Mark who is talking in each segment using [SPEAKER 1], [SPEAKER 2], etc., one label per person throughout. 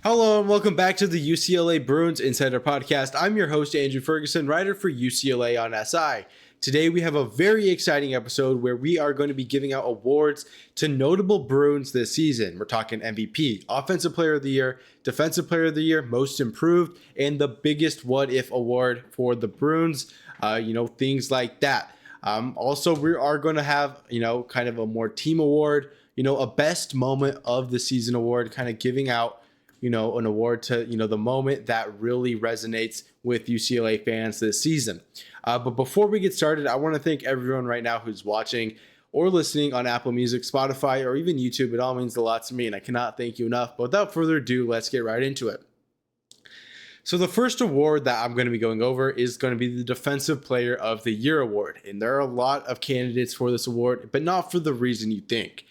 [SPEAKER 1] Hello and welcome back to the UCLA Bruins Insider Podcast. I'm your host, Andrew Ferguson, writer for UCLA on SI. Today we have a very exciting episode where we are going to be giving out awards to notable Bruins this season. We're talking MVP, Offensive Player of the Year, Defensive Player of the Year, Most Improved, and the biggest what if award for the Bruins, things like that. Also, we are going to have, kind of a more team award, a best moment of the season award, kind of giving out an award to, the moment that really resonates with UCLA fans this season. But before we get started, I want to thank everyone right now who's watching or listening on Apple Music, Spotify, or even YouTube. It all means a lot to me, and I cannot thank you enough. But without further ado, let's get right into it. So the first award that I'm going to be going over is going to be the Defensive Player of the Year award. And there are a lot of candidates for this award, but not for the reason you think.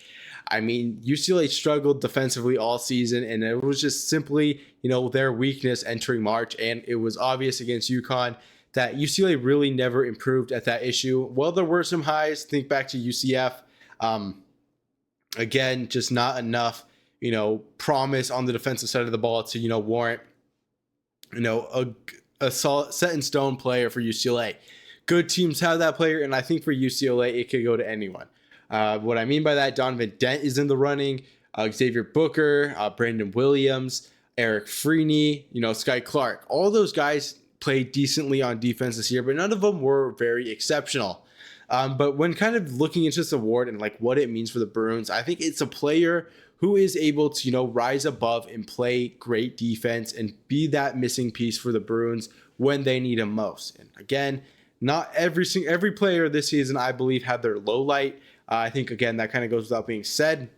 [SPEAKER 1] I mean, UCLA struggled defensively all season, and it was just simply, their weakness entering March. And it was obvious against UConn that UCLA really never improved at that issue. Well, there were some highs. Think back to UCF. Again, just not enough, promise on the defensive side of the ball to, warrant, a solid set in stone player for UCLA. Good teams have that player, and I think for UCLA, it could go to anyone. What I mean by that, Donovan Dent is in the running, Xavier Booker, Brandon Williams, Eric Freeney, Sky Clark. All those guys played decently on defense this year, but none of them were very exceptional. But when kind of looking into this award and like what it means for the Bruins, I think it's a player who is able to, rise above and play great defense and be that missing piece for the Bruins when they need him most. And again, not every player this season, I believe, had their low light. I think, again, that kind of goes without being said.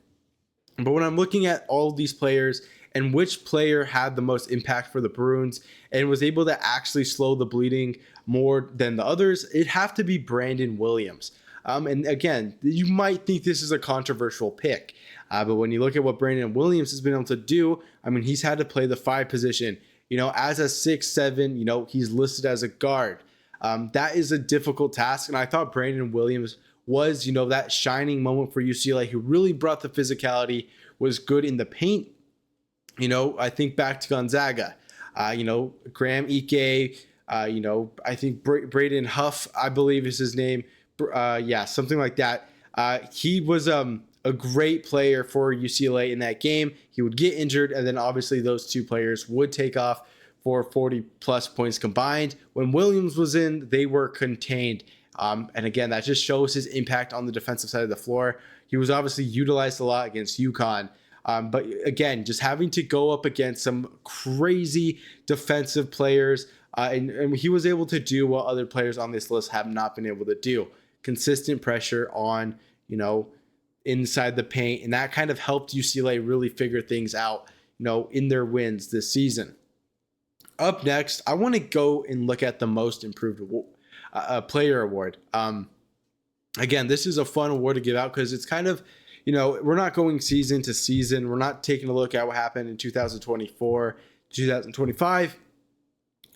[SPEAKER 1] But when I'm looking at all of these players and which player had the most impact for the Bruins and was able to actually slow the bleeding more than the others, it'd have to be Brandon Williams. And again, you might think this is a controversial pick. But when you look at what Brandon Williams has been able to do, I mean, he's had to play the 5 position. As a 6'7", he's listed as a guard. That is a difficult task. And I thought Brandon Williams was, that shining moment for UCLA, who really brought the physicality, was good in the paint. I think back to Gonzaga, Graham Ike, I think Braden Huff, I believe is his name. Something like that. He was a great player for UCLA in that game. He would get injured, and then obviously those two players would take off for 40 plus points combined. When Williams was in, they were contained. And again, that just shows his impact on the defensive side of the floor. He was obviously utilized a lot against UConn. But again, just having to go up against some crazy defensive players, and he was able to do what other players on this list have not been able to do. Consistent pressure on, inside the paint. And that kind of helped UCLA really figure things out, in their wins this season. Up next, I want to go and look at the Most Improved Player award. Again, this is a fun award to give out because it's kind of, we're not going season to season. We're not taking a look at what happened in 2024, 2025.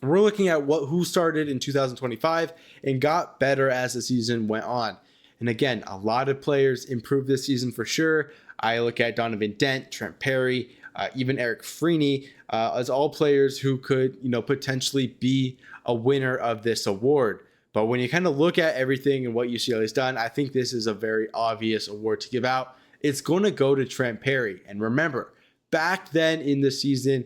[SPEAKER 1] We're looking at who started in 2025 and got better as the season went on. And again, a lot of players improved this season for sure. I look at Donovan Dent, Trent Perry, even Eric Freeney, as all players who could, potentially be a winner of this award. But when you kind of look at everything and what UCLA has done, I think this is a very obvious award to give out. It's going to go to Trent Perry. And remember, back then in the season,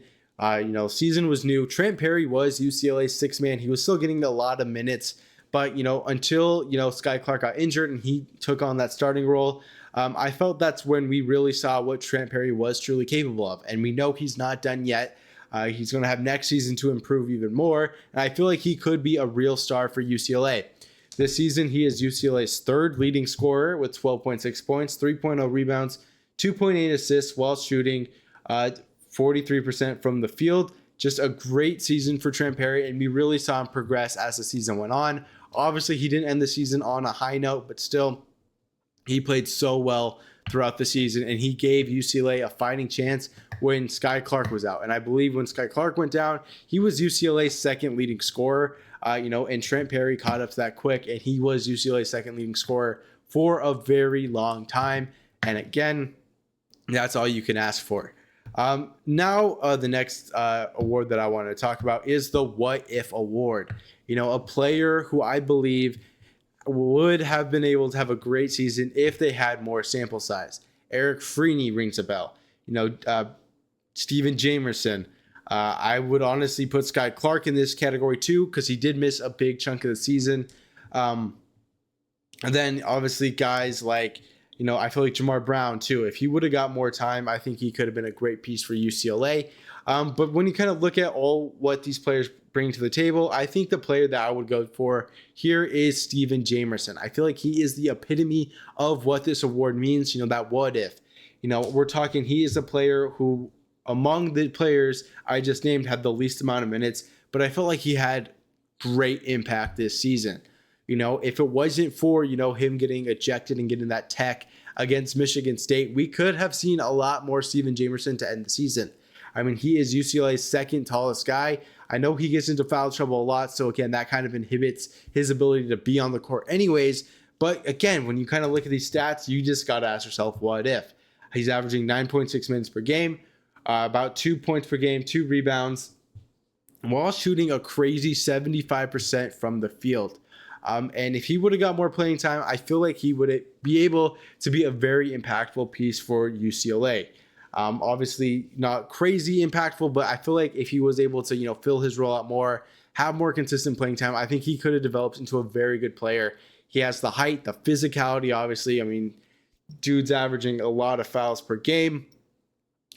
[SPEAKER 1] season was new. Trent Perry was UCLA's sixth man. He was still getting a lot of minutes. But, until, Sky Clark got injured and he took on that starting role, I felt that's when we really saw what Trent Perry was truly capable of. And we know he's not done yet. He's going to have next season to improve even more. And I feel like he could be a real star for UCLA. This season, he is UCLA's third leading scorer with 12.6 points, 3.0 rebounds, 2.8 assists while shooting 43% from the field. Just a great season for Trent Perry, and we really saw him progress as the season went on. Obviously, he didn't end the season on a high note, but still, he played so well throughout the season, and he gave UCLA a fighting chance when Sky Clark was out. And I believe when Sky Clark went down, he was UCLA's second leading scorer, and Trent Perry caught up to that quick, and he was UCLA's second leading scorer for a very long time. And again, that's all you can ask for. Now, the next award that I want to talk about is the What If Award. A player who I believe would have been able to have a great season if they had more sample size. Eric Freeney rings a bell. Steven Jamerson. I would honestly put Sky Clark in this category too, because he did miss a big chunk of the season. And then obviously guys like, I feel like Jamar Brown too. If he would have got more time, I think he could have been a great piece for UCLA. But when you kind of look at all what these players bring to the table, I think the player that I would go for here is Steven Jamerson. I feel like he is the epitome of what this award means, that what if. We're talking, he is a player who, among the players I just named, had the least amount of minutes, but I felt like he had great impact this season. If it wasn't for, him getting ejected and getting that tech against Michigan State, we could have seen a lot more Steven Jamerson to end the season. I mean, he is UCLA's second tallest guy. I know he gets into foul trouble a lot, so again, that kind of inhibits his ability to be on the court anyways. But again, when you kind of look at these stats, you just got to ask yourself, what if? He's averaging 9.6 minutes per game, about 2 points per game, 2 rebounds, while shooting a crazy 75% from the field. And if he would have got more playing time, I feel like he would be able to be a very impactful piece for UCLA. Obviously not crazy impactful, but I feel like if he was able to, fill his role out more, have more consistent playing time, I think he could have developed into a very good player. He has the height, the physicality, obviously. I mean, dude's averaging a lot of fouls per game.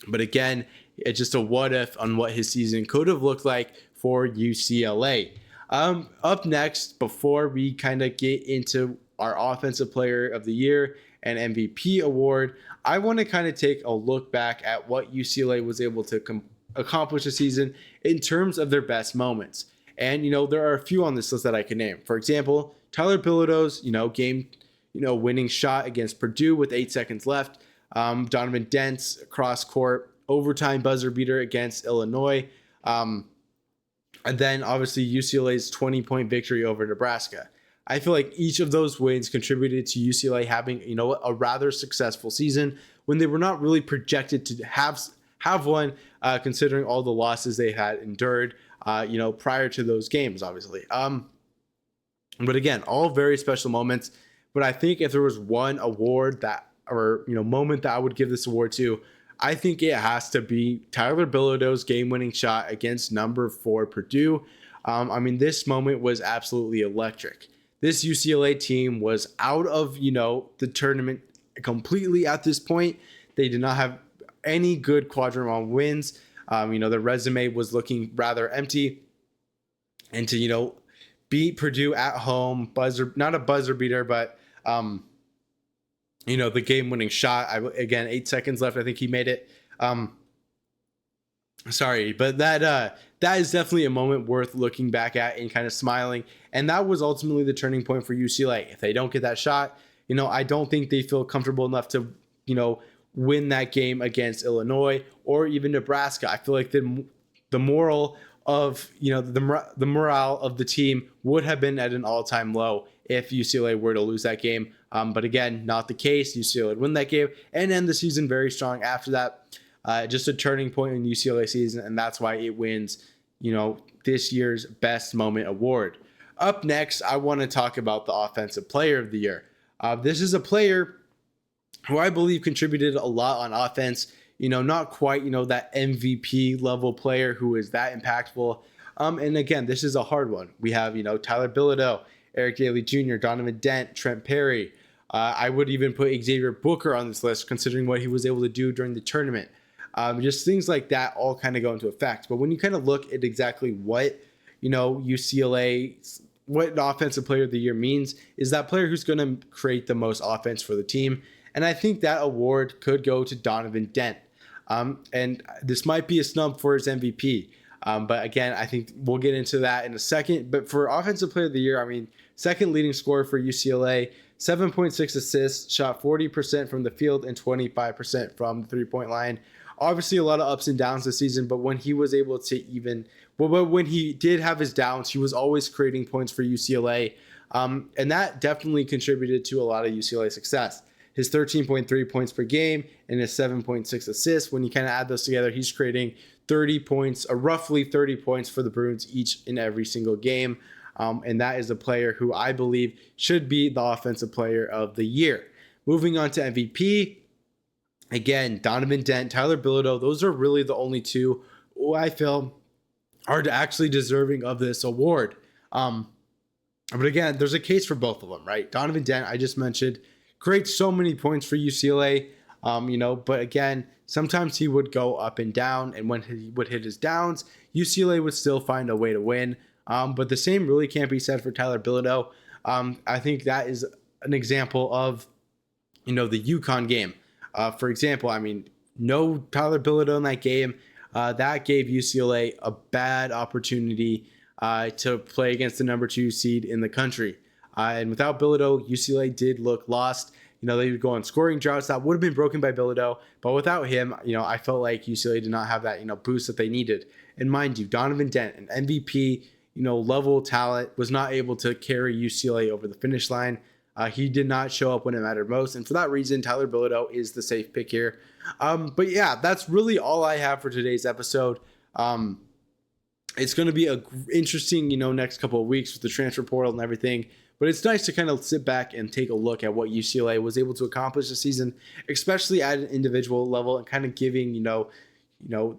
[SPEAKER 1] But again, it's just a what if on what his season could have looked like for UCLA. Up next, before we kind of get into our Offensive Player of the Year and MVP award, I want to kind of take a look back at what UCLA was able to accomplish this season in terms of their best moments. And, there are a few on this list that I can name. For example, Tyler Bilodeau's, game, winning shot against Purdue with 8 seconds left. Donovan Dent's cross-court overtime buzzer beater against Illinois. And then obviously UCLA's 20-point victory over Nebraska. I feel like each of those wins contributed to UCLA having, a rather successful season when they were not really projected to have one, considering all the losses they had endured, prior to those games, obviously. But again, all very special moments. But I think if there was one award moment that I would give this award to, I think it has to be Tyler Bilodeau's game-winning shot against number 4 Purdue. This moment was absolutely electric. This UCLA team was out of, the tournament completely at this point. They did not have any good quadrant round wins. Their resume was looking rather empty. And to, beat Purdue at home, not a buzzer beater, but the game-winning shot. Again, 8 seconds left. I think he made it. Sorry, but that is definitely a moment worth looking back at and kind of smiling. And that was ultimately the turning point for UCLA. If they don't get that shot, I don't think they feel comfortable enough to, win that game against Illinois or even Nebraska. I feel like the moral of, the morale of the team would have been at an all-time low if UCLA were to lose that game. But again, not the case. UCLA would win that game and end the season very strong after that. Just a turning point in UCLA season, and that's why it wins, this year's Best Moment Award. Up next, I want to talk about the Offensive Player of the Year. This is a player who I believe contributed a lot on offense. Not quite, that MVP level player who is that impactful. And again, this is a hard one. We have, Tyler Bilodeau, Eric Daly Jr., Donovan Dent, Trent Perry. I would even put Xavier Booker on this list, considering what he was able to do during the tournament. Just things like that all kind of go into effect. But when you kind of look at exactly what, UCLA, what an Offensive Player of the Year means, is that player who's going to create the most offense for the team. And I think that award could go to Donovan Dent. And this might be a snub for his MVP. But again, I think we'll get into that in a second. But for Offensive Player of the Year, second leading scorer for UCLA, 7.6 assists, shot 40% from the field and 25% from the three-point line. Obviously, a lot of ups and downs this season, but when he was able to when he did have his downs, he was always creating points for UCLA. And that definitely contributed to a lot of UCLA success. his 13.3 points per game and his 7.6 assists. When you kind of add those together, he's creating 30 points, or roughly 30 points for the Bruins each and every single game. And that is a player who I believe should be the offensive player of the year. Moving on to MVP, again, Donovan Dent, Tyler Bilodeau, those are really the only two who I feel are actually deserving of this award. But again, there's a case for both of them, right? Donovan Dent, I just mentioned, creates so many points for UCLA, but again, sometimes he would go up and down, and when he would hit his downs, UCLA would still find a way to win. But the same really can't be said for Tyler Bilodeau. I think that is an example of, the UConn game. For example, no Tyler Bilodeau in that game. That gave UCLA a bad opportunity to play against the number 2 seed in the country. And without Bilodeau, UCLA did look lost. They would go on scoring droughts that would have been broken by Bilodeau. But without him, I felt like UCLA did not have that, boost that they needed. And mind you, Donovan Dent, an MVP, level talent, was not able to carry UCLA over the finish line. He did not show up when it mattered most. And for that reason, Tyler Bilodeau is the safe pick here. But yeah, that's really all I have for today's episode. It's going to be a interesting, next couple of weeks with the transfer portal and everything. But it's nice to kind of sit back and take a look at what UCLA was able to accomplish this season, especially at an individual level, and kind of giving,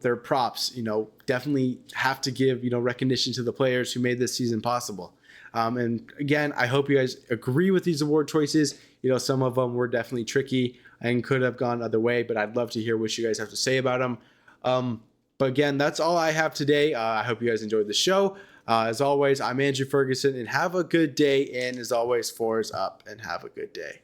[SPEAKER 1] their props. Definitely have to give, recognition to the players who made this season possible. And again, I hope you guys agree with these award choices. Some of them were definitely tricky and could have gone other way, but I'd love to hear what you guys have to say about them. But again, that's all I have today. I hope you guys enjoyed the show. As always, I'm Andrew Ferguson, and have a good day. And as always, 4's up, and have a good day.